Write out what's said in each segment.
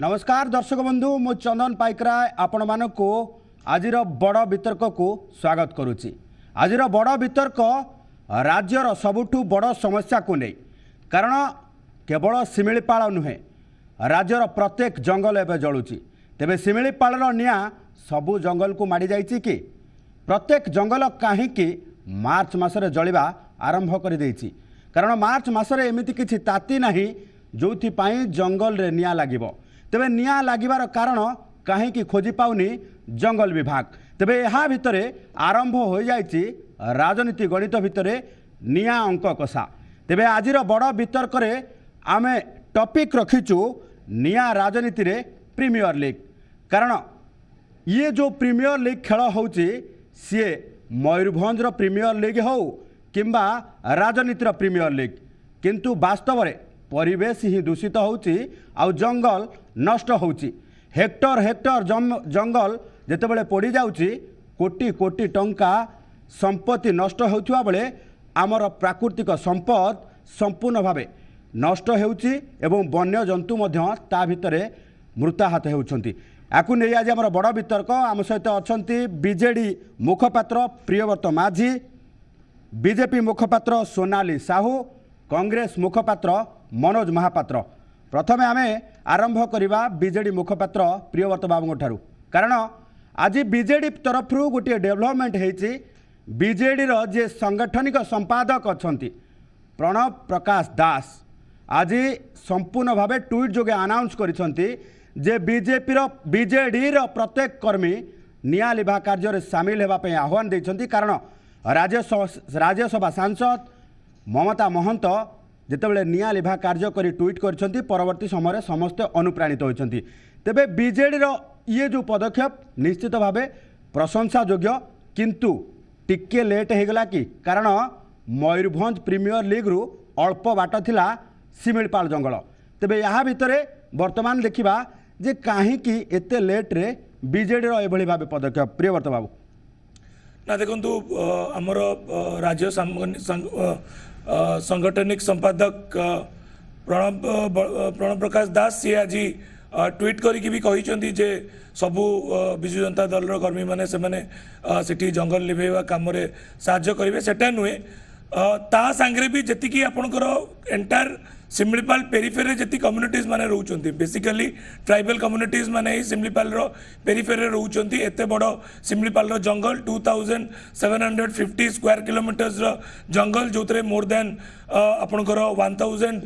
नमस्कार दर्शक बंधु मु चंदन पाइकराय आपण मानक आज बड़ वितर्क को स्वागत करुच्ची। आज बड़ वितर्क राज्यर सबुठु बड़ समस्या को नहीं, कारण केवल शिमिलीपाल नुहे राज्यर प्रत्येक जंगल एवं जलुची। तेबे शिमिलीपाल निया सबु जंगल को माड़ी जाइछि कि प्रत्येक जंगल कहीं मार्च मासरे जलिबा आरंभ कर देइछि, कारण मार्च मासरे एमिति किछि ताती नाही जोथि पाई जंगल रे निया लागिबो। तेबे निया लागिबार कारण कहीं खोजी पाउनी जंगल विभाग। तेबे यहाँ भितरे आरंभ हो जाइछि राजनीति गणित भितरे निया अंक कषा। तेबे आजिर बड़ वितर्क रे आमे टॉपिक रखिचु निया राजनीति रे प्रीमियर लीग। कारण ये जो प्रीमियर लीग खेल होउछि सी मयूरभंज प्रीमियर लीग हो किंबा राजनीतिर प्रीमियर लीग, किंतु वास्तव में परिवेश ही दूषित होउछि आउ जंगल नष्ट होउछि। हेक्टर हेक्टर जंगल जेतेबेले पड़ी जाउछि कोटी कोटी टंका संपत्ति नष्ट होउथिबा बेले आमर प्राकृतिक संपद संपूर्ण भावे नष्ट होउछि एवं वन्य जंतु मध्य ता भितरे मृताहत होउछंती। आकु नै आज आमर बड़ वितर्क आम सहित अछंती बीजेडी मुखपात्र प्रियव्रत माझी, बीजेपी मुखपात्र सोनाली साहू, कांग्रेस मुखपात्र मनोज महापात्र। प्रथमे आमे आरंभ करिबा बीजेडी मुखपात्र प्रियव्रत बाबू ठारू, कारण आज बीजेडी तरफ गोटे डेवलपमेंट होइछि। बीजेडी रो जे सांगठनिक संपादक अछंती प्रणव प्रकाश दास आज संपूर्ण भावे ट्वीट जोगे अनाउंस करिसंती जे बीजेडी रो प्रत्येक कर्मी निया लिभा कार्य सामिल हेबा पे आह्वान दैछंती। कारण राज्यसभा सांसद ममता महंत जितेबाला निया लिभा कार्य करी ट्वीट करछंती परवर्ती समय समस्ते अनुप्राणित होइछंती। तेबे बीजेडी रो ये जो पदक्षेप निश्चित भावे प्रशंसा योग्य, किंतु टिके लेट हो गला कि कारण मयूरभंज प्रीमियर लीग रु अल्प बाट थिला शिमिलीपाल जंगल। तेबे यहाँ भितरे वर्तमान देखिबा जे काहे कि एते लेट रे बीजेडी रो एभली भावे पदक्षेप। प्रियव्रत बाबू ना देखंतु हमर राज्य संगठनिक संपादक प्रणव प्रकाश दास सी आज ट्वीट करिक भी कही जे सबू विजु जनता दल कर्मी मैंने से जंगल लिभेवा कम साहाय्य करेंगे। सेटा नुहे ता सांगे भी जी आपणकर एंटायर शिमिलीपाल पेरिफेरी जी कम्युनिटीज माने रोचंती, बेसिकली ट्राइबल कम्युनिटीज माने ही शिमिलीपाल पेरिफेरी रोचंती। एते बड़ शिमिलीपाल जंगल 2750 स्क्वायर किलोमीटर्स जंगल जो मोर देन आपणकर 1000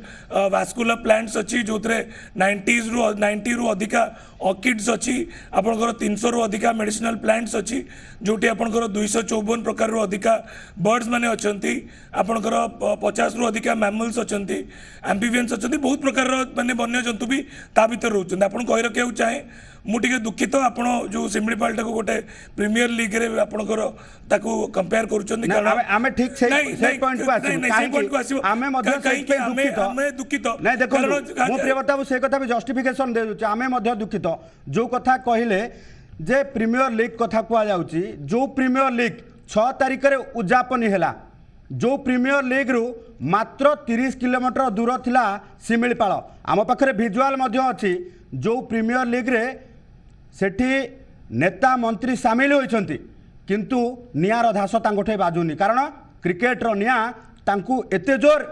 वास्कुलर प्लांट्स अच्छी जो 90 रु अधिका ऑर्किड्स अच्छी, आपणकर 300 रु अधिका मेडिसिनल प्लांट्स अच्छी जोटी आपणकर 254 प्रकार रु अधिका बर्ड्स माने अछंती, आपणकर 50 रु अधिका मैमल्स अछंती, एम्फिबियंस अछंती, बहुत प्रकार माने वन्य जंतु भी ता भीतर रहउछंती। आपण कहि रखिया चाहे मु टिके दुखित आपण जो शिमिलीपाल टाको गोटे प्रीमियर लीग रे आपणकर ताको कंपेयर करूछंती। कारण आमे ठीक से पॉइंट को आसी आमे मध्य आमे दुखित नहीं देखो मु प्रियव्रत से कथा भी जस्टिफिकेशन दे दूची। आमे मध्य दुखित जो कथा कहिले जे प्रीमियर लीग कथा कुआ जाउची, जो प्रीमियर लीग 6 तारिख रे उद्यापन हैला, जो प्रीमियर लीग रु मात्र 30 किलोमीटर दूर थिला शिमिलीपाल। आम पाखरे विजुआल मध्य अछि जो प्रीमियर लीग रे सेठी नेता मंत्री सामिल होइछंती, किंतु नियार धास तांगठे बाजुनी। कारण क्रिकेट रो निया तांकू एते जोर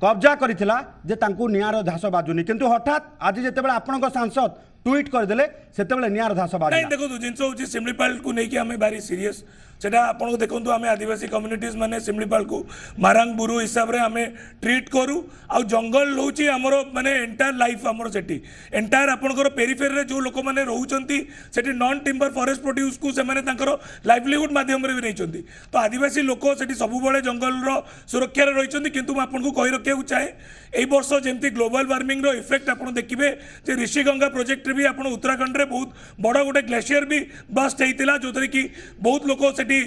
कब्जा करिथिला जे तांकू नियार धास बाजुनी, किंतु हठात आज जेतेबेले आपनक सांसद ट्वीट करदेले सेतेबेले नियार धास बाजुनी। नहीं देखो जिनस होची शिमिलीपाल को नहीं कि हमें भारी सीरियस सेटा आपन को देखंतु हमें आदिवासी कम्युनिटीज माने शिमिलीपाल को मारांग बुरु हिसाब रे हमें ट्रीट करू। आ जंगल होची हमर माने एंटायर लाइफ हमर सेठी एंटायर आपनकर पेरिफेरी रे जो लोक माने रहउचंती सेठी नॉन टिम्बर फॉरेस्ट प्रोड्यूस को से माने तांकर लाइवलीहुड माध्यम रे भी रहिचंती। तो आदिवासी लोक सेठी सबु बळे जंगल रो सुरक्षा रे रहिचंती। किंतु म आपन को कहि रखिया चाहे एई वर्ष जेमती ग्लोबल वार्मिंग रो इफेक्ट आपन देखिबे जे ऋषिगंगा प्रोजेक्ट रे भी आपन उत्तराखंड रे बहुत बड़ गोटे ग्लेशियर भी बस्ट होता जो कि बहुत लोग सेठी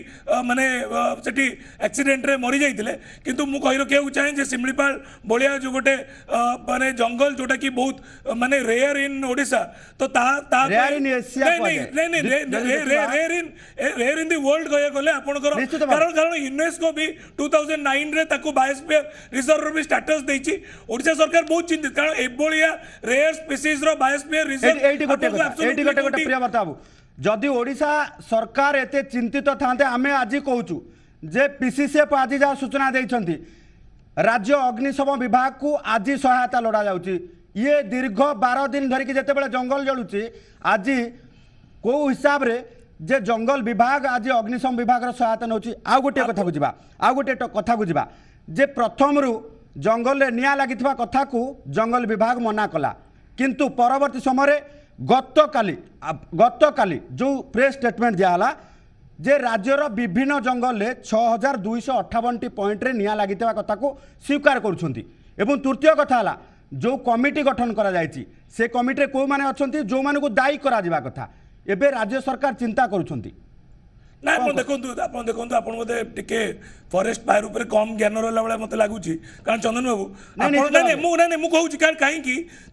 माने सेठी एक्सीडेंट रे मरी जाइतिले किंतु मु कहि रखिया चाहे जे सिमलीपाल बलिया जो गोटे माने जंगल जोटा कि बहुत माने रेयर इन ओडिशा तो ता रेयर इन एशिया नहीं रेयर इन द वर्ल्ड कहे गले आपनकर कारण यूनेस्को भी 2009 रे ताको बायोस्फीयर रिजर्व भी स्टेटस देछि ओडिशा सरकार बहुत चिंतित कारण एबोलिया रेयर स्पीसीज रो बायोस्फीयर रिजर्व एटी गोटे प्रिय बताबू जदि ओडिशा सरकार एते चिंतित थांते आमे आज कहूचु जे पीसीसीएफ आज जहाँ सूचना देइछंती राज्य अग्निशम विभाग को आज सहायता लोड़ा जाउची ये दीर्घ 12 दिन धरिकी जिते जंगल जलुची आज कौ हिसाब रे जे जंगल विभाग आज अग्निशम विभाग सहायता नौची आ गोटे कथा बुझा आ गोटे कथा बुझा जे प्रथम रु जंगल निया लगी कथा को जंगल विभाग मना कला किंतु परवर्ती समय गत काली जो प्रेस स्टेटमेंट दियाला जे राज्यर विभिन्न जंगल में 6258 पॉइंट रे निया लगी कथा को स्वीकार करुछंती एवं तृतीय कथा है जो कमिटी गठन करा जायछि से कमिटी को माने अछंती जो माने को दायी करा जिबा कथा एबे राज्य सरकार चिंता करुछंती ना देखो आपन मते टिके फॉरेस्ट फायर ऊपर कम ज्ञान रहला बेले मते लागुची कारण चंदन बाबू नहीं मु कहूची कारण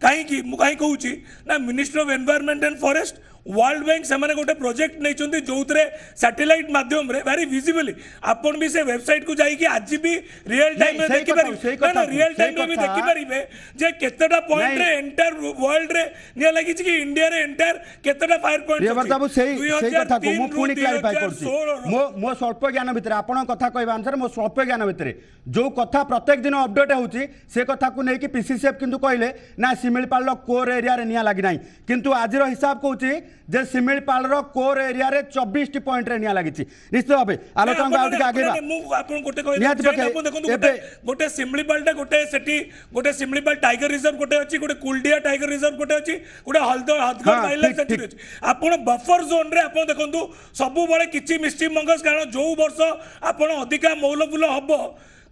काहे मु काहे कहूची ना minister of environment and forest world bank से गोटे प्रोजेक्ट नहीं जो सैटेलाइट माध्यम रे वेरी विजिबली आपन भी से वेबसाइट को जाई कि आज भी रियल टाइम में देखि पारि ना रियल टाइम में भी देखि पारिबे जे केतेटा पॉइंट रे एंटायर वर्ल्ड रे निया लागि कि इंडिया रे एंटायर केतेटा फायर पॉइंट ये बताबू सही कथा को मु पुनी क्लैरिफाई करछि मो स्वल्प ज्ञान भितर आपन कथा कहबा अनुसार मो स्वल्प ज्ञान भितर जो कथा प्रत्येक दिन अपडेट होउची से कथा को नै कि पीसीसीएफ किंतु कहले ना सिमिलपाल रो कोर एरिया रे निया लागि नाही किंतु आजिरो हिसाब कहउची जे सिमिलपाल रो कोर एरिया रे 24 टी पॉइंट रे निया लागिछि निश्चित भाबे आलोचना आउट के आगे मु आपन कोटे कहले आपन देखंतु गोटे सिमिलपालटा गोटे सेठी गोटे सिमिलपाल टाइगर रिजर्व गोटे अछि गोटे कुलडिया टाइगर रिजर्व गोटे अछि गोटे हदगढ़ वाइल्ड लाइफ सेंचुरी अछि आपन बफर जोन रे आपन देखंतु सबु बळे किछि मिस्टी मंगस कारण जो वर्ष आपन अधिका मौल फुल हबो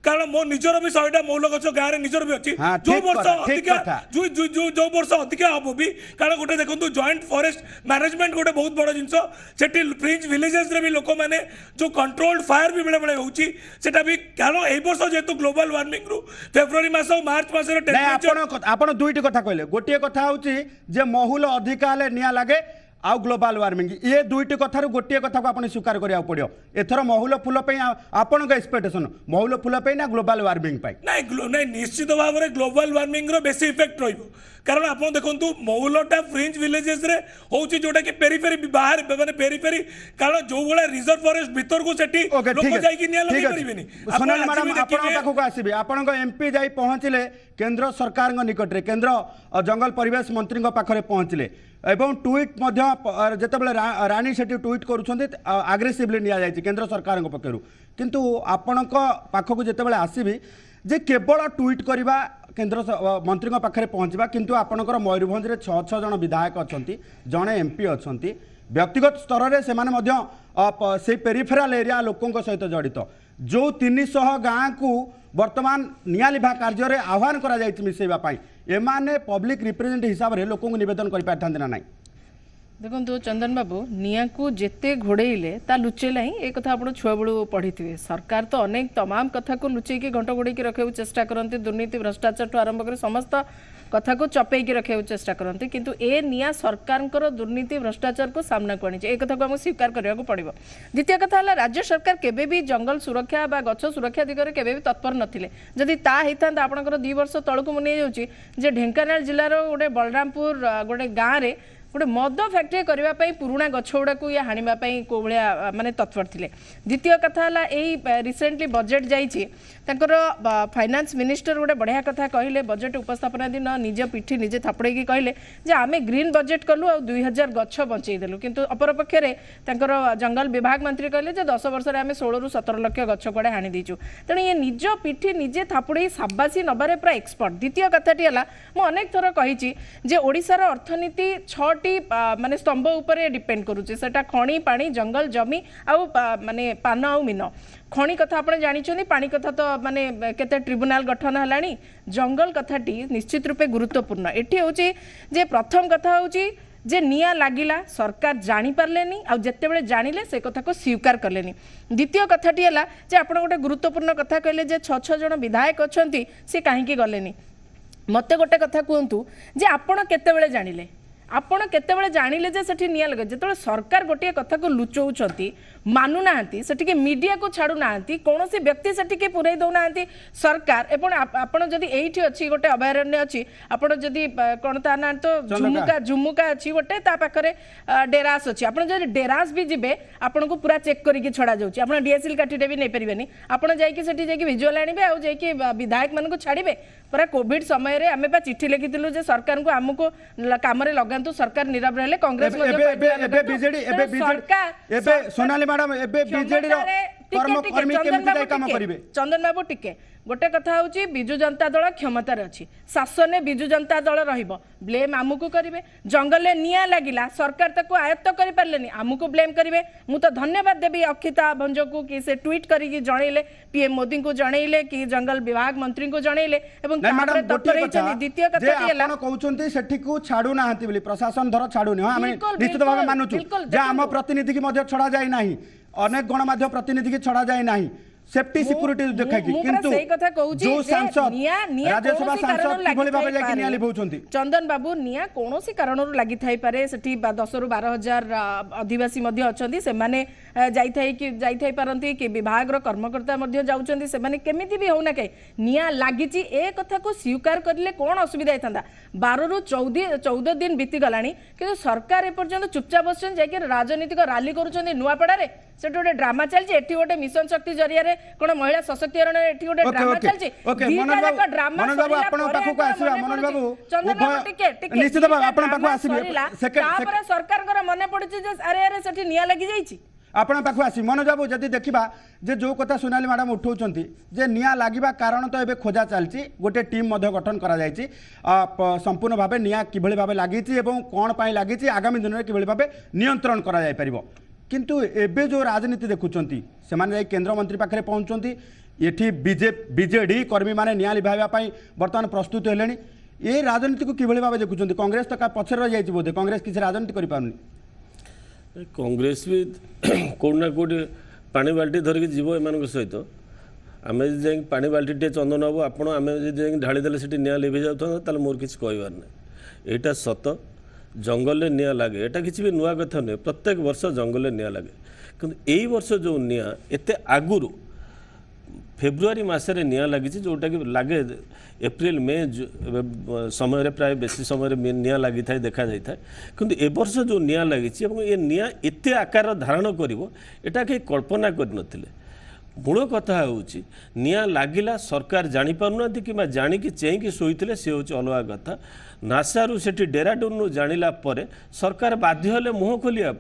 कारण मो निजर भी 100टा मौल गछ गाँ रे निजर भी अछि जो वर्ष अधिका जो वर्ष अधिका हबो भी कारण गोटे देखंतु जॉइंट फॉरेस्ट मैनेजमेंट गोटे बहुत बड़ जिंसो सेठी फ्रिंज विलेजेस रे भी लोक माने जो कंट्रोल्ड फायर भी बेले बेले होउची सेटा भी कारण एई वर्ष जेतु ग्लोबल वार्मिंग रु फेब्रुआरी मास और मार्च मास रे टेम्परेचर आपण दुईटी कथा कहले गोटे कथा होउची जे महुल अधिका ले निया लागे आउ ग्लोबल वार्मिंग ये दुईटी कथार गोटे कथा को आपने स्वीकार करिया पड़ियो एथर महुल फुल पे आपन एक्सपेक्टेशन महुल फुल पे ना ग्लोबल वार्मिंग पे नहीं निश्चित भाव में ग्लोबल वार्मिंग रो बेसी इफेक्ट रहिबो कारण आपन देखंतु महुलटा फ्रिंज विलेजेस रे होउची जोटा कि पेरिफेरी बाहर माने पेरिफेरी कारण जो बडा रिजर्व फॉरेस्ट भीतर को सेठी लोक जाई कि निया लगे परिबेनी सोनाली मैडम आपन पाखो को आसीबे आपन एमपी जाई पहुंचले केंद्र सरकार निकट रे केंद्र जंगल परिवेश मंत्री पाखरे पहुंचले एवं ट्वीट जिते राणी सेठी ट्वीट करुँच आग्रेसिवली नि जाए केंद्र सरकार पक्षर किंतु आपण पाखक जिते आसबि जे केवल ट्वीट करवा केंद्र मंत्री पाखे पहुँचवा किंतु आपणकर मयूरभंज 6 जन विधायक अच्छा जड़े एमपी अच्छा व्यक्तिगत स्तर में से पेरिफेराल एरिया लोकों सहित जड़ित जो 300 गाँ को वर्तमान निया लिभा कार्य में आह्वान करा मिसेवाई एमाने पब्लिक रिप्रेजेंट हिसाब से लोक नवेदन कर ना ना देखो चंदन बाबू निया को जेते घोड़े ता लुचेला ही एक कथा आप छुआ बेलू पढ़ी थे सरकार तो अनेक तमाम कथा को लुचे घंट घोड़े रखा चेष्टा करते दुर्नीति भ्रष्टाचार ठूँ आरंभ कर समस्त कथा को चपेई रखा चेष्टा करते किंतु ए निया सरकार दुर्नीति भ्रष्टाचार को सामना को आनी एक कथा को आमको स्वीकार करने पड़ो द्वितीय कथा है राज्य सरकार केबे भी जंगल सुरक्षा बा गछ सुरक्षा दिगरे केबे भी तत्पर नथिले जदि ता होता आपंकर 2 वर्ष तलू मुझे जाऊँगी ढेंकानाल जिलार गोटे बलरामपुर गोटे गाँव में गोटे मद फैक्ट्री करने पुराणा गछ गुड़ा को ये हाणापी कौ भाया माने तत्पर थे द्वितीय कथा है रिसेंटली बजेट जाइए फाइनान्स मिनिस्टर गोटे बढ़िया कथा कहले बजेट उपस्थापना दिन निज पिठी निजे थापड़े कहले जे आमे ग्रीन बजेट कलु आ 2000 गछ बचेदेलु किंतु अपरपक्षे जंगल विभाग मंत्री कहले जे 10 वर्ष आम 16 ରୁ 17 लक्ष गछ कड़े हाणी दीचु तेणु ये निज पिठी निजे थापड़े साबासी नबारे पूरा एक्सपर्ट द्वितीय कथाटी है अनेक थर कही ओडिशार अर्थनीति 6टी माने स्तंभ उपरे डिपेंड करुचे सेटा खणी पानी जंगल जमी आउ माने पान आउ मीन खणी कथा आपने जानी पानी कथा तो माने केते ट्रिब्यूनाल गठन हलानी जंगल कथाटी निश्चित रूपे गुरुत्वपूर्ण एठी होची जे प्रथम कथा होची जे निया लागिला सरकार जानी पारलेनी आ जेतेबेले जानिले से कथा को स्वीकार करलेनी। द्वितीय कथाटी है जे आपण गोटे गुरुत्वपूर्ण कथा कहले जे 6 जन विधायक अछंती से काहेकि गलेनी। मते गोटे कथा कहतु जे आपण केतेबेले जानिले आपण केतेबेले जानिले जे सेठी निया लगे जेतेबेले सरकार गोटे कथा को लुचौछंती मानु नांती सेठी मीडिया को छाड़ू नांती कोनोसी व्यक्ति सेठी पुरै दौ नांती सरकार एपण आपण जदी एठी अछि गोटे अभयारण्य अछि आपण जदी कोन ता ना तो झुमुका अछि गोटे ता पाखरे डेरास अछि आपण जदी डेरास भी जिबे आपण को पूरा चेक करी के छडा जाउछि आपण डीएसएल काटिटे भी नै परिबेनी आपण जाई कि सेठी जाई कि विजुअल आनिबे आ जाई कि विधायक मन को छाड़िबे पूरा कोविड समय रे हमें बा चिट्ठी लिखितिलु जे सरकार को हमको काम रे लगांतु सरकार नीरव रहले कांग्रेस एबे बीजेडी सोनाली मैडम एबे बीजेडी रो कर्मकर्मी केमिति जाय काम करिवे। चंदन बाबू टिके गोटे कथा होची बिजु जनता दल क्षमतार अछि शासन बिजु जनता दल रहिबो ब्लेम आमुको करिवे जंगल निया लागिला सरकार तको आयत्त करि पारलेनी आमुको ब्लेम करिवे। मु तो धन्यवाद देबी अक्षिता भंज को कि से ट्वीट करी कि जणैले पीएम मोदी को जणैले कि जंगल विभाग मंत्री को जणैले एवं तापर तत्पर हेचनी। द्वितीय कथा जे आपण कहउचंती सेठी को छाडू नाहंती बोली प्रशासन धर छाडूनी हम निश्चित भाव मानुचु जे आम प्रतिनिधि की मध्य छड़ा जाय नाही अनेक गणमाध्यम प्रतिनिधि की छड़ा जाय नाही सेफ्टी सिक्योरिटी देखा किंतु जो सांसद राज्यसभा सांसद किभली भाबे जाय निया लिभौछंती चंदन बाबू निया कोनोसी कारणरू लागि थाई पारे सेठी 10 रु 12 हजार आदिवासी मध्य अछंती से माने जाई थाई पारंती कि विभाग रो कर्मकर्ता मध्य जाउछंती से माने केमिति भी होना के निया लागिची ए कथा को स्वीकार करले कोन असुविधा हेतंदा 12 रु 14 दिन बीती गलानी किंतु सरकार ए पर्यंत चुपचाप बसछन जाय कि राजनीतिक रैली करूछंती नुआपड़ा रे सेठी गोटे ड्रामा चलछि एठी गोटे मिशन शक्ति जरिया रे कोन महिला सशक्तिकरण एठी गोटे ड्रामा चलछि मनोज बाबू आपण पाखु को आसीबा मनोज बाबू निश्चित बाबू आपण पाखु आसीबे सेकेंड सरकार कर मने पड़छि जे अरे अरे सेठी निया लागि जाइछि आपण पाखु आसी मनोज बाबू जदि देखिबा जे जो कथा सोनाली मैडम उठाउछंती जे निया लागिबा कारण तो एबे खोजा चलछि गोटे टीम मध्य गठन करा जायछि संपूर्ण भाबे निया किभली भाबे लागिछि एवं कोन पई लागिछि आगामी दिन रे किभली भाबे नियंत्रण करा जाय परिबो। किंतु एबे जो राजनीति देखुचंती से माने केंद्र मंत्री पाखरे पहुंचंती एठी बीजेडी कर्मी माने निया लिभाइबा पई वर्तमान प्रस्तुत हेलेनी ए राजनीति को किभली भाबे देखुचंती कांग्रेस तो पछर रह जायछि बोधे कांग्रेस किसी राजनीति करि पाउनी कांग्रेस भी कोना कोटी पानी बाल्टी धरिक जीव एमान सहित आम जाए पानी बाल्टी चंदन बाबू आपण आम ढालीदे से निया लिभि जाता मोर किसी कहबार ना यहाँ सत जंगल में निया लगे एटा किसी भी नुआ कथा नुहे प्रत्येक वर्ष जंगल में निया लगे कि यही वर्ष जो निया एते आगुरु फेब्रुआरी मसरे निया लगी जोटा कि लगे एप्रिल मे समय प्राय बेसी समय निया लगी था देखा जाए कि ए वर्ष जो निया लगी ये निया एते आकार धारण करिवो एटा के कल्पना कर मूल कथा हूँ निया लगिला सरकार जानी पारना कि जाणिकी चेईकी शोते सी हूँ अलग कथा नासारू से डेराडून जानिला परे सरकार बाध्य हेले मुह खोलिया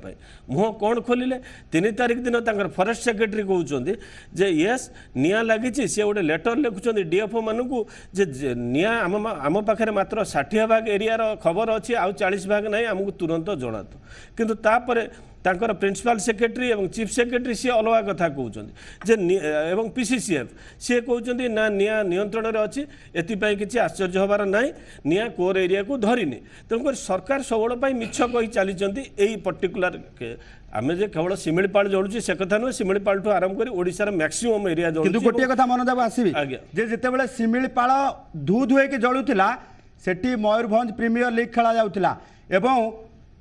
मुह कौन खोलिले 3 तारिख दिन तंकर फॉरेस्ट सेक्रेटरी कहते जे यस निया लगी सी गोटे लेटर लिखुं डीएफओ मानू जे निया आम पाखे मात्र 60 भाग एरिया खबर अच्छी आउ 40 भाग ना आमको तुरंत जनातु किंतु तापर तांकर प्रिंसिपल सेक्रेटरी और चीफ सेक्रेटरी सी अलग कथा कहते एवं पीसीसीएफ सी कहते ना निया नियंत्रण में अच्छी एपाई किसी आश्चर्य हबार ना निया कोर एरिया को धरिनी तेणुक सरकार सबुलाई मिछ कही चली पर्टिकुलर आमे जे केवल शिमिलीपाल जलुची से कथा नुहे शिमिलीपाल ठू आरंभ कर ओडिशार मैक्सिमम एरिया जलुची गोटे कथा मनोज आसबी जे जेतेबेले शिमिलीपाल धू धुए कि जलुथिला सेठी मयूरभंज प्रीमियर लीग खेला जाउथिला एवं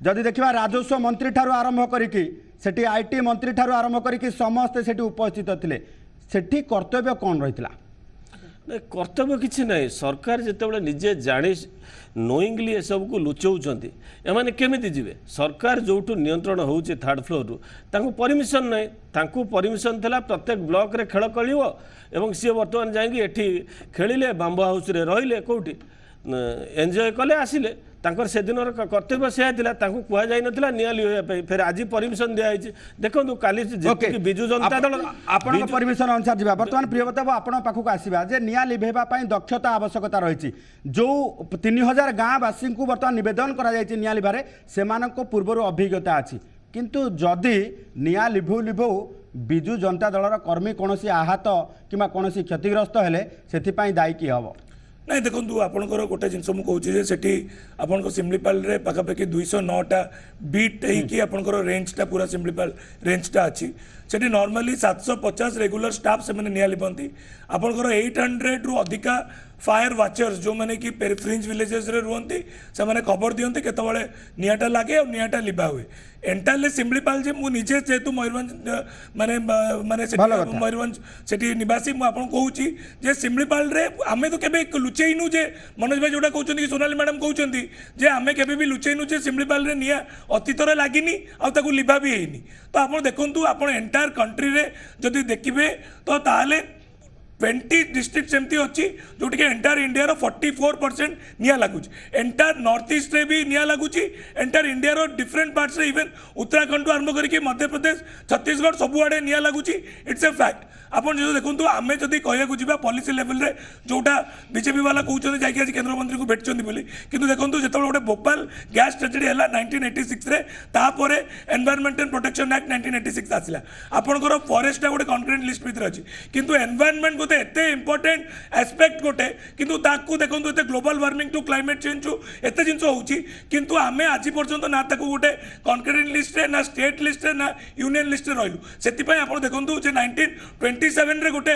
जदि देखा राजस्व मंत्री ठारू आरंभ करिकी सेठी आईटी मंत्री ठारू आरंभ करिकी समस्त सेठी उपस्थित थिले सेठी कर्तव्य कौन रहितला कर्तव्य किसी ना सरकार जितेबाला निजे जानी नोइंगली ए सब को लुचाऊँच एमाने केमिति जिवे सरकार जो नियंत्रण हो थर्ड फ्लोर रु परमिशन ना परमिशन था प्रत्येक ब्लॉक रे खेल कलिव एवं सी बर्तमान जाइए एठी खेलिले बांबो हाउस रे रहिले कोठी एंजॉय कले आसिले तांकर से दिन कर्तव्य से कह जाई नथिला निया लिया फिर आज परमिशन दिया देखो काली बिजु जनता दल आपण परमिशन अनुसार जीवा वर्तमान प्रियव्रत बाबू आपण पाखक आसीबा जे निया लिभेबा पई दक्षता आवश्यकता रही जो 3000 गाँवासी को बर्तमान निवेदन करा जायछि निया लिभारे सेमानक पूर्वर अभिज्ञता अछि किंतु जदि निया लिभौ लिभौ बिजु जनता दलर कर्मी कोनोसी आहत किमा कोनोसी क्षतिग्रस्त हेले सेथि पई दायी कि हबो ନାଇଁ ଦେଖନ୍ତୁ ଆପଣଙ୍କର ଗୋଟେ ଜିନିଷ ମୁଁ କହୁଛି ଯେ ସେଠି ଆପଣଙ୍କ ଶିମିଳିପାଳରେ ପାଖାପାଖି 209ଟା ବିଟ୍ ହେଇକି ଆପଣଙ୍କର ରେଞ୍ଜଟା ପୁରା ଶିମିଳିପାଳ ରେଞ୍ଜଟା ଅଛି ସେଠି ନର୍ମାଲି 750 ରେଗୁଲାର ଷ୍ଟାଫ୍ ସେମାନେ ନିଆଁ ଲିଭନ୍ତି ଆପଣଙ୍କର 800ରୁ ଅଧିକା फायर वाचर्स जो मैंने कि फ्रिंज विलेजेस रे रुहंती से मैंने खबर दियंती केतबळे नियाटा लागे और नियाटा लिबा हुए एंटायरली सिम्बलीपाल जे मु निजे जेतु मयूरभंज माने माने मयूरभंज सेठी निवासी मु आपन कहूची जे सिम्बलीपाल रे आमे तो केबे लुचेइनु जे मनोज भाई जोटा कहउचंती कि सोनाली मैडम कहउचंती जे आमे केबे भी लुचेइनु जे सिम्बलीपाल रे निया अतीतरे लागिनी आ ताकू लिबा भी हेनी तो आपन देखंतु आपन एंटायर कंट्री रे जदि देखिबे तो ताले 20 डिस्ट्रिक्ट सेमती अच्छी जोटि एंटायर इंडिया 44% निया लगुच एंटायर नॉर्थ ईस्ट रे भी निया लगुच एंटायर इंडिया डिफरेंट पार्ट्स रे इवन उत्तराखंड आरंभ करके मध्य प्रदेश छत्तीसगढ़ सबुआड़े निया लगुच इट्स ए फैक्ट आपन जो देखो आम जदि कहूँ जी पॉलिसी लेवल रे जोटा बीजेपी वाला कहते जाकि आज केंद्र मंत्री को भेटुंट बोली किंतु देखो जो गोटे भोपाल गैस ट्रेजेडी है 1986 रे तापर एनवायरमेंट एंड प्रोटेक्शन एक्ट 1986 आसला आपंकर फॉरेस्ट गोटे कॉन्क्रीट लिस्ट भितर अच्छी किंतु एनवायरमेंट गोटे एत इंपोर्टेंट एस्पेक्ट गोटे किंतु ताकू देखो एत ग्लोबल वार्मिंग टू क्लाइमेट चेंज एत जिन होती आम आज पर्यंत ना गोटे कॉन्क्रीट लिस्ट ना स्टेट लिस्ट ना यूनियन लिस्ट रही से आप देखो 1927 रे गोटे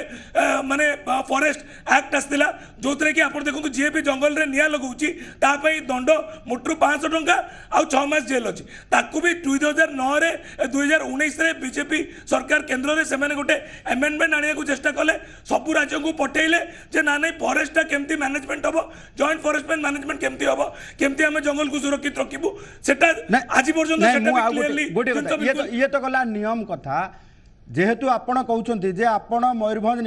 माने फॉरेस्ट एक्ट आसला जो कि आप देखो जी भी जंगल रे निया लगाऊँगी तापाई दंड मोटरू 500 टंका आउ 6 मास जेल अच्छी ताकू भी 2009 रे 2019 रे बीजेपी सरकार केंद्र रे सेमाने गोटे अमेंडमेंट आने को चेष्टा कले सबू राज्य को पठेले जे ना नहीं फॉरेस्ट केमती मैनेजमेंट हम जॉइंट फॉरेस्ट मैनेजमेंट केमती हम केमती आम जंगल को सुरक्षित रखिबू सेटा आज पर्यंत ये तो गला नियम कथा जेहेतु आपण कहते जे आपण मयूरभंज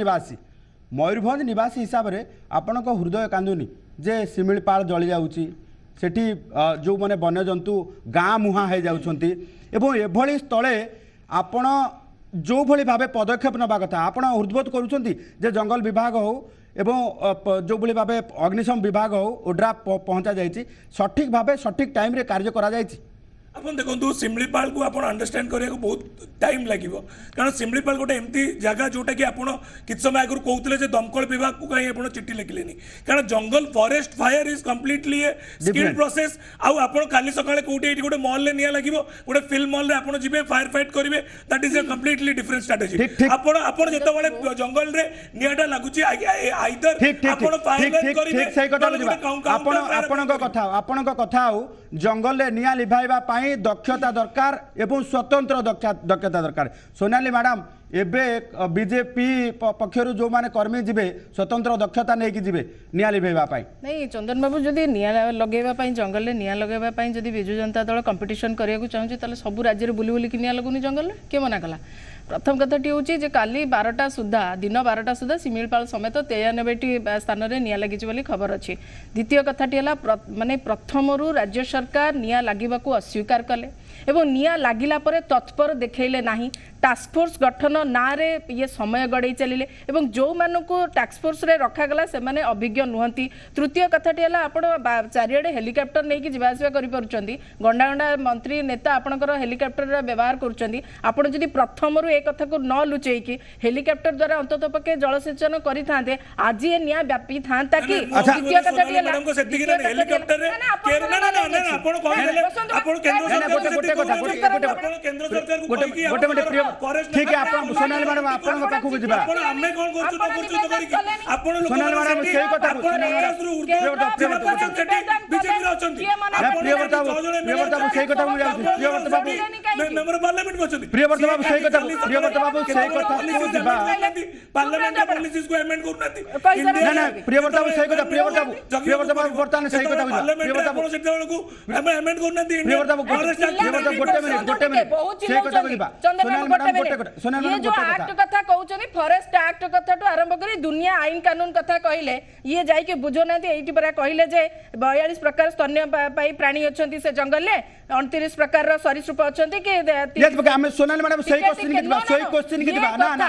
निवासी हिसाब से आपण हृदय कांदुनी जे शिमिळपाल जली जाउची सेठी जो माने वन्यजंतु गाँ मुहां हो जाउछंती एवं एभली स्थले आपण जो भली भावे पदक्षेप नबा कथा आपण हृदबोध करूछंती जे जंगल विभाग हो एवं जो भली भावे अग्निशम विभाग हो ओड्रा पहुंचा जाइछि सठिक भावे सठिक टाइम रे कार्य करा जाइछि आप देखो शिमिळपाल को आप अंडरस्टैंड करने को बहुत टाइम लगे कारण शिमिळपाल गोटे एमती जगह जोटा कि आप किस समय आगुरी कहते दमकल विभाग को कहीं आप चिट्ठी लिखिले कारण जंगल forest fire is completely a skilled process आप काली सकाळे कोठी एठी गोटे मॉल ले निया लागिवो गोटे फिल्म मॉल रे आप जिबे फायर फाइट करिवे that is a completely different strategy आप जेतेबेले जंगल रे नियाटा लागुची आइदर आप फायर करिवे सही कथा आपन कथा जंगल रे निया लिभाइबा दक्षता दरकार एवं स्वतंत्र दक्षता दरकार सोनाली मैडम एबे बीजेपी पक्षर जो माने कर्मी जिबे स्वतंत्र दक्षता नहीं जिबे निया लिभेबा पाई नहीं चंदन बाबू जदि निया लगेबा पाई जंगल ले निया लगेबा पाई जदि बिजु जनता दल कंपटीशन करिया को चाहूची ताले सब राज्य रे बुली बुली कि निया लगुनी जंगल रे के मना कला प्रथम कथाटी हूँ जे काली 12टा सुधा दिन 12टा सुधा शिमिळपाल समेत 93टी स्थान में निया लगी खबर अच्छी द्वितीय कथाटी है माने प्रथमरू राज्य सरकार निया लगे अस्वीकार कले एवं निया लगिला परे तत्पर देखैले नाही टास्क फोर्स गठन ना रे ये समय गड़े चलिले एवं जो मानकु टास्क फोर्स रे रखा गला से माने अभिज्ञ नुहंती तृतीय कथाटी है आपण चारिआडे हेलिकॉप्टर नहीं कि जीवा आसिया करि परुचंदी गंडा गंडा मंत्री नेता आपणकर हेलिकॉप्टर रा व्यवहार करुचंदी आपण जदि प्रथमरू ए कथा को न लुचेई कि हेलिकॉप्टर द्वारा अंतत पके जलसेचन करि थांते आज ये निया व्यापी थांता कि द्वितीय कथाटी है मैडम को सेति कि हेलिकॉप्टर रे ना आपण कहले आपण केंद्र सरकार को केंद्र ठीक है आप सोनाली मैडम आपन पाखु को जिबा हमें कोन करछु न करछु तो करी आपण लोक सोनाली मैडम सही कथा बीजेपी रे अछंती प्रियव्रत बाबू सही कथा मु जाउछी प्रियव्रत बाबू मेंबर पार्लियामेंट को अछंती प्रियव्रत बाबू सही कथा प्रियव्रत बाबू सही कथा को जिबा पार्लियामेंट पॉलिसीज को अमेंड करनाती ना ना प्रियव्रत बाबू सही कथा प्रियव्रत बाबू वर्तमान सही कथा प्रियव्रत बाबू सेते को हम अमेंड करनाती प्रियव्रत बाबू गोटे मिनिट सही कथा को जिबा सोनाली ये जो एक्ट कथा कहउचनी फॉरेस्ट एक्ट कथा तो आरंभ करी दुनिया आईन कानून कथा कहले ये जाई के बुझो नाती एठी परा कहले जे 42 प्रकार स्तन्य पाई प्राणी अछंती से जंगल ले 29 प्रकार सरीसृप अच्छे कि यस बके हमें सोनाली मैडम सही क्वेश्चन के दिबा सही क्वेश्चन के दिबा ना ना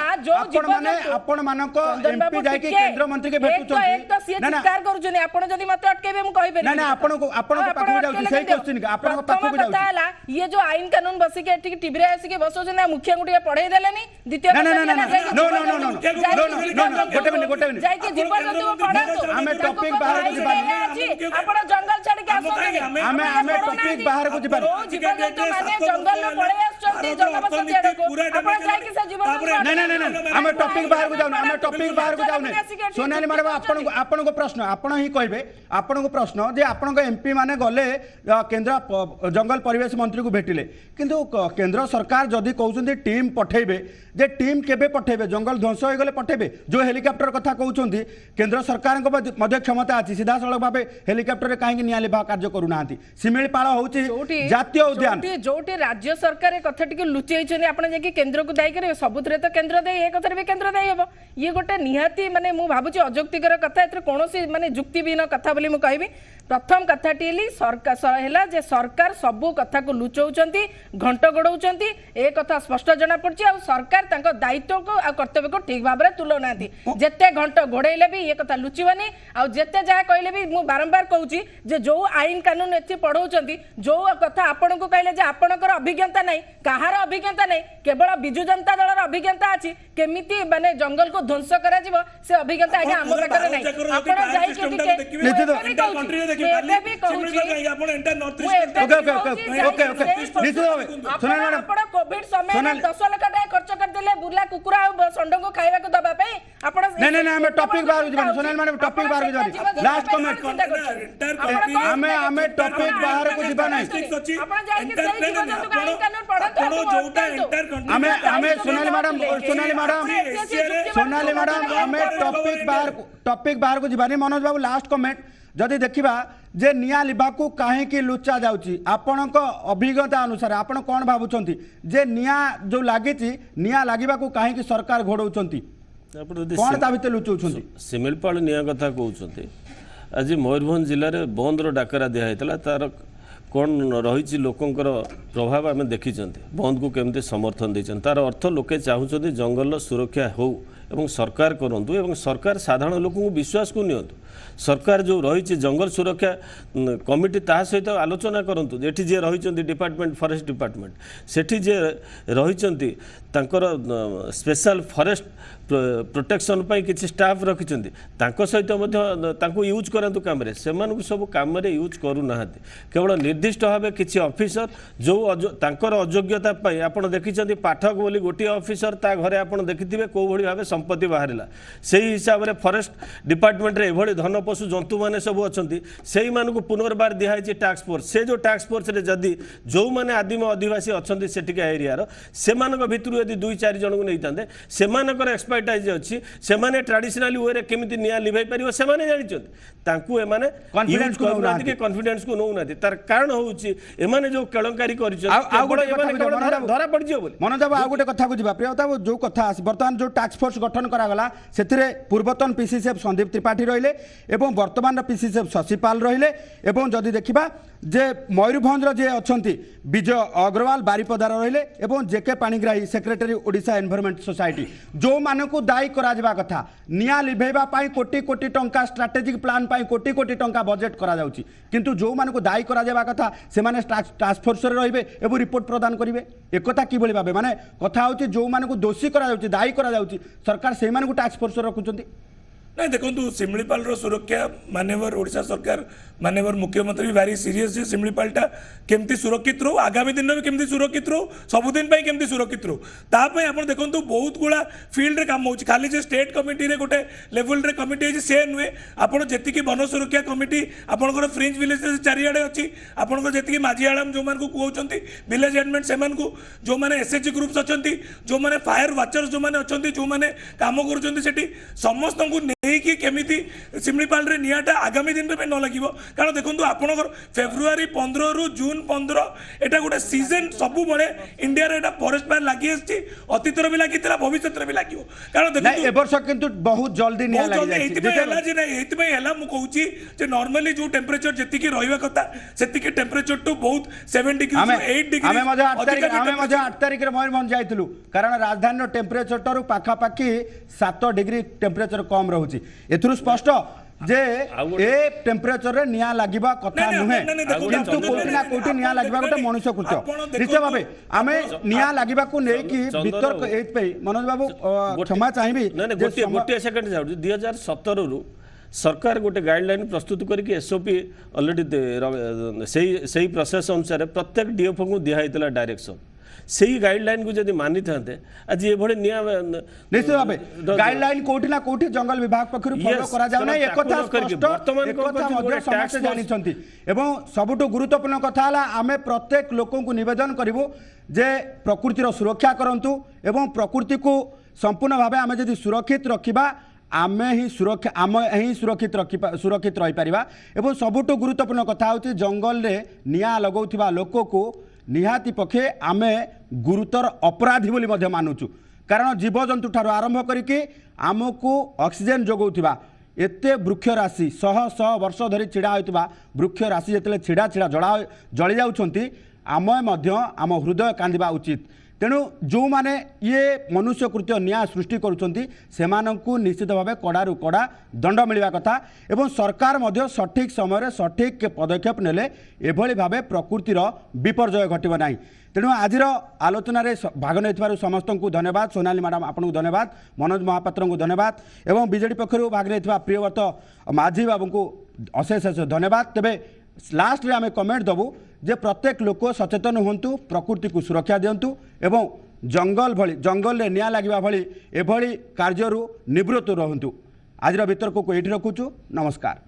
आपण मानको एमपी जाय के केंद्र मंत्री के भेटु छथि ना ना चित्कार करू जने आपण जदी मते अटकेबे हम कहबे ना ना आपण को पाखु जाउ सही क्वेश्चन के आपण को पाखु जाउ ताला ये जो आईन कानून बसी के एठी टीवी रे आसी के बसो जने मुखिया गुटिया पढाई देलेनी द्वितीय ना ना ना no no no no no गोटे मिनिट जाय के जीवन जंतु पढातो हमें टॉपिक बाहर को दिबा आपण जंगल छाड़ के आसो हमें टॉपिक बाहर को दिबा जीवन जंतु माने जंगल लो पळे आछंती जनबसती आडको आपण जाय के से जीवन ना ना ना हमें टॉपिक बाहर को जाउ हमें टॉपिक बाहर को जाउ सोनाली मैडम आपण को प्रश्न आपण ही कहबे आपण को प्रश्न जे आपण को एमपी माने गले केंद्र जंगल परिवेश मंत्री को भेटिले किंतु केंद्र सरकार जदि कहउछन्ती टीम पठेबे जे टीम केबे पठेबे जंगल ध्वंस हो गले पठेबे जो हेलिकॉप्टर कथा कहउछन्ती केंद्र सरकार को मध्य क्षमता अछि सीधा सड़क भाबे हेलिकॉप्टर रे काहे निया लेबा कार्य करू नांती सिमिलपाल होउची जातीय उद्यान जोटी राज्य सरकार ए कथा टिके लुचै छने आपण जे कि केंद्र को दायी करे सबुतरे तो केंद्र दे ए कथा रे भी केंद्र दायी हेबो ये गोटे निहाती माने मु भाबुची अजुक्तिकर कथा एतर कोनोसी माने जुक्तिबिहीन कथा बोली मु कहबी प्रथम कथाटी सरकार है जे सरकार सबू कथा को लुचाऊंट घंट गोड़ाऊंट ए कथा स्पष्ट जना पड़ी आ सरकार दायित्व को आ कर्तव्य को ठीक भाव में तुलना जिते घंट घोड़े भी ये कथा लुचबनी आते जहाँ कहले भी मुझे बारंबार कहूँ जो आईन कानून ये पढ़ाऊँ जो कथा आपण को कहले आपणकर अभिज्ञता नहीं कहार अभिज्ञता नहीं केवल विजु जनता दल अभिज्ञता अच्छी केमिति माने जंगल को ध्वंस करा जीवो से अभिज्ञता आगे आम पाखरे नहीं आपण जाई के टिके कोविड समय 10 लाख टाका खर्च कर देले बुर्ला कुकुरा आ संडो को खाइबा को दबा पे आपण नहीं हमें टॉपिक बाहर जीवन सोनाली मैडम टॉपिक बाहर जीवन लास्ट कमेंट हमें टॉपिक बाहर को जीवन नहीं आपण जाई के सही जीवन जंतु आईन कानून पढ़त हमें सोनाली मैडम हमें टॉपिक बाहर को जीवन मनोज बाबू लास्ट कमेंट जदि देखा जे निया लिबाकू कहीं लुचा जाउची आपणक अभिज्ञता अनुसार आपण कौन भावुंट जे निया जो लगी निया लगवाकू कहीं सरकार घोड़ाऊँच कौन ता भीतर लुचाऊँ सिमिलपाल निया कथा कहते आज मयूरभंज जिले में बंदर डाकरा दिखाई तार कौन रही लोकंर प्रभाव आम देखी बंद को केमती समर्थन देते तार अर्थ लोके चाहते जंगल सुरक्षा हो एवं सरकार करूँ एवं सरकार साधारण लोक विश्वास को नियंतु सरकार जो रही जंगल सुरक्षा कमिटी ता सहित आलोचना करूँ ये जे रही डिपार्टमेंट फॉरेस्ट डिपार्टमेंट सेठी जे रही स्पेशल फॉरेस्ट प्रोटेक्शन किसी स्टाफ रखिंट सहित यूज करातु कम सब कम यूज करूना केवल निर्दिष्ट भाव किसी ऑफिसर जो अयोग्यता आप देखिं पाठक बोली गोटे ऑफिसर ता घरे आप देखिथे कौ भाव संपत्ति बाहर से हिसाब से फॉरेस्ट डिपार्टमेंट रे एभली धन पशु जंतु मैंने सब अच्छा से पुनर्बार दिखाई टास्क फोर्स से जो टास्क फोर्स जदि जो मैंने आदिम आदिवासी अच्छा सेठिका एरिया से भितर यदि 2-4 जन को नहीं से एक्सपर्टाइज अच्छी से ट्रेडिशनल वे केमी निया लिभाई पार से जानी कॉन्फिडेंस को नौ तार कारण हूँ जो केलंकारी धरा पड़ मनोज बाबू आउ गोटे कथा को प्रियता जो कथा बर्तमान जो टास्क फोर्स गठन करागला से पूर्वतन पीसीसीएफ संदीप त्रिपाठी रहिले एवं वर्तमान पीसीसीएफ शशिपाल रहिले एवं जदि देखिबा जे मयूरभंज जे अछंती विजय अग्रवाल बारिपदार रहिले एवं JK Panigrahi secretary Odisha environment society जो मानकू दायी करा जाबा कथा निया लिभेबा पाई कोटी कोटी टंका स्ट्रेटेजिक प्लान पाई कोटी कोटी टंका बजेट करा जाउची किंतु जो मानकू दायी करा जाबा कथा से माने टास्क फोर्स रे रहिबे एवं रिपोर्ट प्रदान करिवे एकता कि बळी भाबे माने कथा होची जो मानकू दोषी करा जाउची दायी करा जाउची सरकार से मानकू टास्क फोर्स रे रखुचंती नहीं देखो सिमिलीपाल सुरक्षा माननीय ओडिशा सरकार माननीय मुख्यमंत्री भारी सीरीयस जे सिमिलीपालटा केमती सुरक्षित रो आगामी दिन में केमती सुरक्षित रो सबुदिन केमती सुरक्षित रो ताप आप देखो बहुत गुड़ा फील्ड रे काम हो खाली जे स्टेट कमिटी रे गोटे लेवल रे कमिटी है से नुहे आप जी वन सुरक्षा कमिटी आपंकर फ्रिंज विलेज चारिड़े अच्छी आपंकर जी माझीआलम जो मान कहते विलेज एडमेंट से जो मैंने एसएचजी ग्रुप्स अच्छा जो मैंने फायर वाचर्स जो मैंने अच्छा जो मैंने कम कर समस्त को कि केमिति सिमलीपाल रे नियाटा आगामी दिन में न लगिवो कारण देखंतु आपनकर फेब्रुआरी 15 रु जून 15 एटा गोटे सीजन सबु बळे इंडिया रे एटा फॉरेस्ट फायर लागि आछि अतीत रे भी लागितला भविष्यत रे भी लागिवो कारण नहीं देखंतु ए वर्ष किंतु बहुत जल्दी निया लगी जाय मुझे जे नॉर्मली जो टेम्परेचर जेति की रहिबा कथा सेति की टेम्परेचर टू बहुत 7 डिग्री आमे 8 डिग्री आमे मजे 8 तारिख रे मयूरभंज जाइतलु कारण राजधानी रो टेम्परेचर टरु पाखा पाखी 7 डिग्री टेम्परेचर कम रहउची एथुरु स्पष्ट जे ए टेम्परेचर रे निया लागिबा कथा नुहे किंतु कोठी ना कोठी निया लागिबा गोटे मनुष्य कृत्य निश्चय भाबे आमे निया लागिबा को नै कि वितर्क एत पे मनोज बाबू क्षमा चाहिबी गोटे सेकंड जाउ 2017 रु सरकार गोटे गाइडलाइन प्रस्तुत करके एसओपी ऑलरेडी से प्रोसेस अनुसार प्रत्येक डीएफओ को दिखाई डायरेक्शन से गाइडलाइन को जब मानी था आज ये निश्चित भाव गाइडलाइन कोठी ना कोठी जंगल विभाग पक्षर फॉलो करा जाउ ना एक कथा समस्त जानिछंती एवं सबुठु गुरुत्वपूर्ण कथा हला आमे प्रत्येक लोकों को निवेदन करिवो जे प्रकृतिर सुरक्षा करंतु एवं प्रकृति को संपूर्ण भाव आमे जदि सुरक्षित रखिबा आमे ही सुरक्षित रही पारिबा एवं सबुठु गुरुत्वपूर्ण कथा होची जंगल रे निया लगौथिबा लोक को निहाती पक्षे आमे गुरुतर अपराधी बोली मध्य मानुचु कारण जीवजंतु ठारो आरंभ करिके आमको ऑक्सीजन जोगौथिबा एते वृक्ष राशि शह शह वर्ष धरी छिड़ा होइतबा वृक्ष राशि जेतले छिड़ा छिड़ा जळी जाउछंती आमे मध्य आम हृदय कांदिबा उचित तेणु जो माने ये मनुष्य कृत्य न्याय सृष्टि करुछंती सेमानंकु निश्चित भाव कड़ारू कड़ा दंड मिलवा कथा एवं सरकार मध्य सठिक समय सठिक पदक्षेप नेले एभली भावे प्रकृतिर विपर्जय घटिबो नाही तेणु आज आलोचन भाग नहीं समस्त को धन्यवाद सोनाली मैडम आपको धन्यवाद मनोज महापात्र को धन्यवाद एवं बीजेडी पक्षर भाग नहीं प्रियव्रत माझी बाबू को अशेष अशेष धन्यवाद तेबे लास्ट रे आमे कमेंट दबु जे प्रत्येक लोक सचेतन हुंतु प्रकृति को सुरक्षा दियंतु एवं जंगल रे निया लागिबा भली एभली कार्यरू निवृत्त रहंतु आज वितर्क को एठी रखुछु नमस्कार।